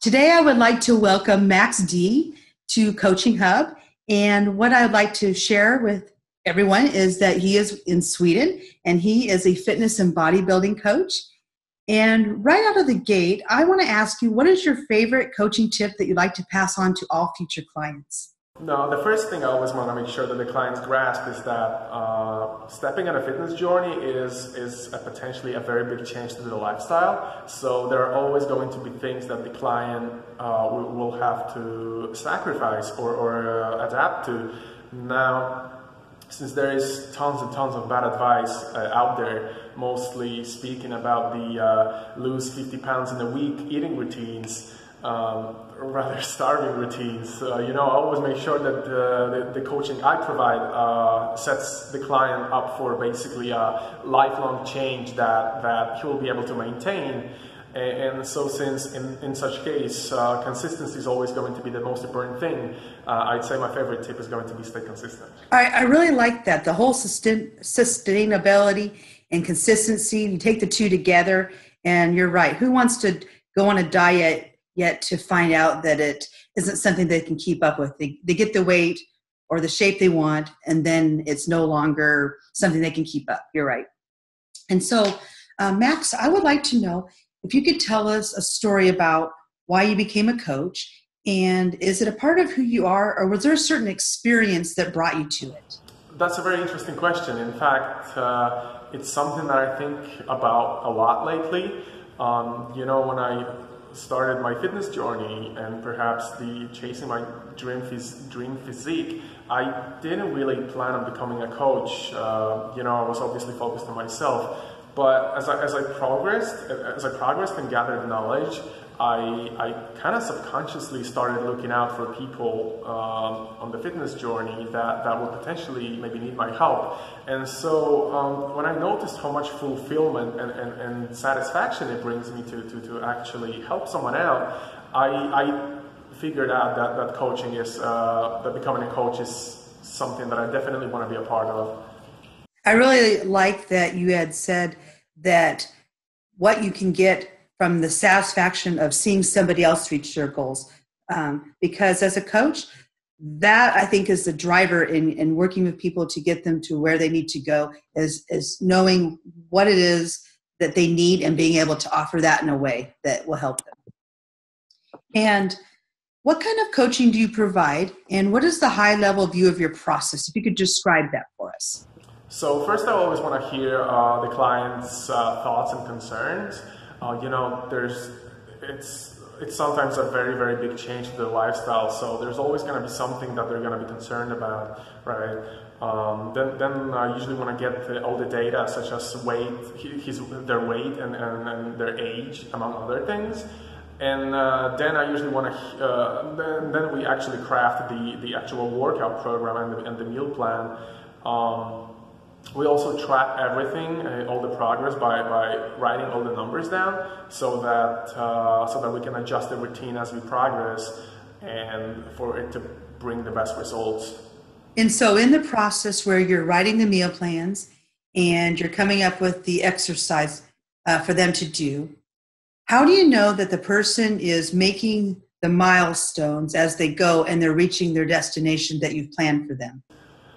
Today, I would like to welcome Max D to Coaching Hub. And what I'd like to share with everyone is that he is in Sweden and he is a fitness and bodybuilding coach. And right out of the gate, I want to ask you, what is your favorite coaching tip that you'd like to pass on to all future clients? No, the first thing I always want to make sure that the clients grasp is that stepping on a fitness journey is potentially a very big change to the lifestyle. So there are always going to be things that the client will have to sacrifice or adapt to. Now, since there is tons and tons of bad advice out there, mostly speaking about the lose 50 pounds in a week eating routines, or rather starving routines. I always make sure that the coaching I provide sets the client up for basically a lifelong change that he will be able to maintain. And so since in such case, consistency is always going to be the most important thing, I'd say my favorite tip is going to be stay consistent. I really like that. The whole sustainability and consistency, you take the two together, and you're right. Who wants to go on a diet yet to find out that it isn't something they can keep up with? They get the weight or the shape they want, and then it's no longer something they can keep up. You're right. And so, Max, I would like to know if you could tell us a story about why you became a coach, and is it a part of who you are, or was there a certain experience that brought you to it? That's a very interesting question. In fact, it's something that I think about a lot lately. When I started my fitness journey and perhaps the chasing my dream physique, I didn't really plan on becoming a coach. I was obviously focused on myself. But as I progressed and gathered knowledge, I kind of subconsciously started looking out for people on the fitness journey that would potentially maybe need my help. And so when I noticed how much fulfillment and satisfaction it brings me to actually help someone out, I figured out that coaching that becoming a coach is something that I definitely want to be a part of. I really like that you had said that what you can get from the satisfaction of seeing somebody else reach their goals. Because as a coach, that I think is the driver in working with people to get them to where they need to go, is knowing what it is that they need and being able to offer that in a way that will help them. And what kind of coaching do you provide, and what is the high-level view of your process? If you could describe that for us. So first, I always want to hear the client's thoughts and concerns. It's sometimes a very, very big change to their lifestyle, so there's always going to be something that they're going to be concerned about, right? Then I usually want to get all the data, such as their weight and their age, among other things. And then I usually want to, then we actually craft the actual workout program and the meal plan. We also track everything, all the progress by writing all the numbers down, so that we can adjust the routine as we progress, and for it to bring the best results. And so in the process where you're writing the meal plans and you're coming up with the exercise for them to do, how do you know that the person is making the milestones as they go and they're reaching their destination that you've planned for them?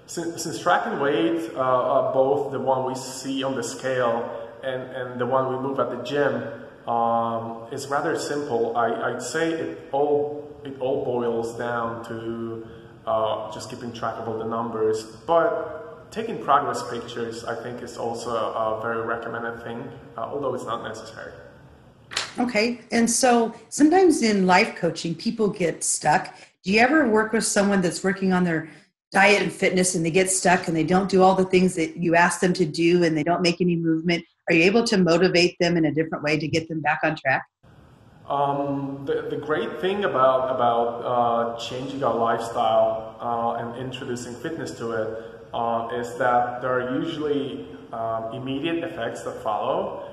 Since tracking weight, both the one we see on the scale and the one we move at the gym, is rather simple. I'd say it all boils down to just keeping track of all the numbers. But taking progress pictures, I think, is also a very recommended thing, although it's not necessary. Okay, and so sometimes in life coaching, people get stuck. Do you ever work with someone that's working on their diet and fitness and they get stuck and they don't do all the things that you ask them to do and they don't make any movement? Are you able to motivate them in a different way to get them back on track? The great thing about changing our lifestyle and introducing fitness to it is that there are usually immediate effects that follow.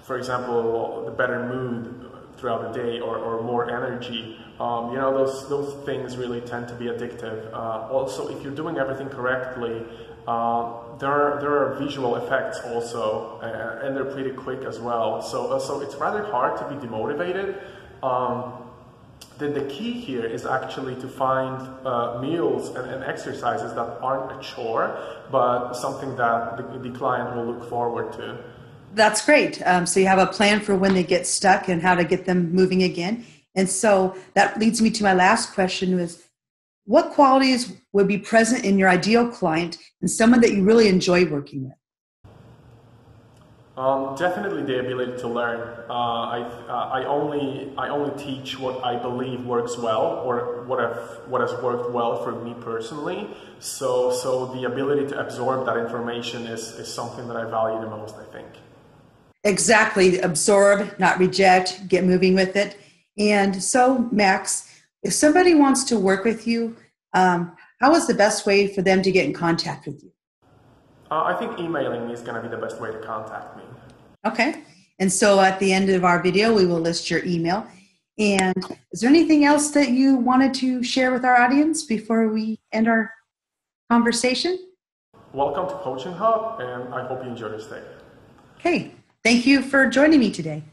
For example, the better mood throughout the day or more energy. Those things really tend to be addictive. Also, if you're doing everything correctly, there are visual effects also, and they're pretty quick as well. So it's rather hard to be demotivated The key here is actually to find meals and exercises that aren't a chore, but something that the client will look forward to. That's great. So you have a plan for when they get stuck and how to get them moving again. And so that leads me to my last question was, what qualities would be present in your ideal client and someone that you really enjoy working with? Definitely the ability to learn. I only teach what I believe works well, or what has worked well for me personally. So the ability to absorb that information is something that I value the most, I think. Exactly. Absorb, not reject, get moving with it. And so, Max, if somebody wants to work with you, how is the best way for them to get in contact with you? I think emailing is going to be the best way to contact me. Okay. And so at the end of our video, we will list your email. And is there anything else that you wanted to share with our audience before we end our conversation? Welcome to Coaching Hub, and I hope you enjoy this day. Okay. Thank you for joining me today.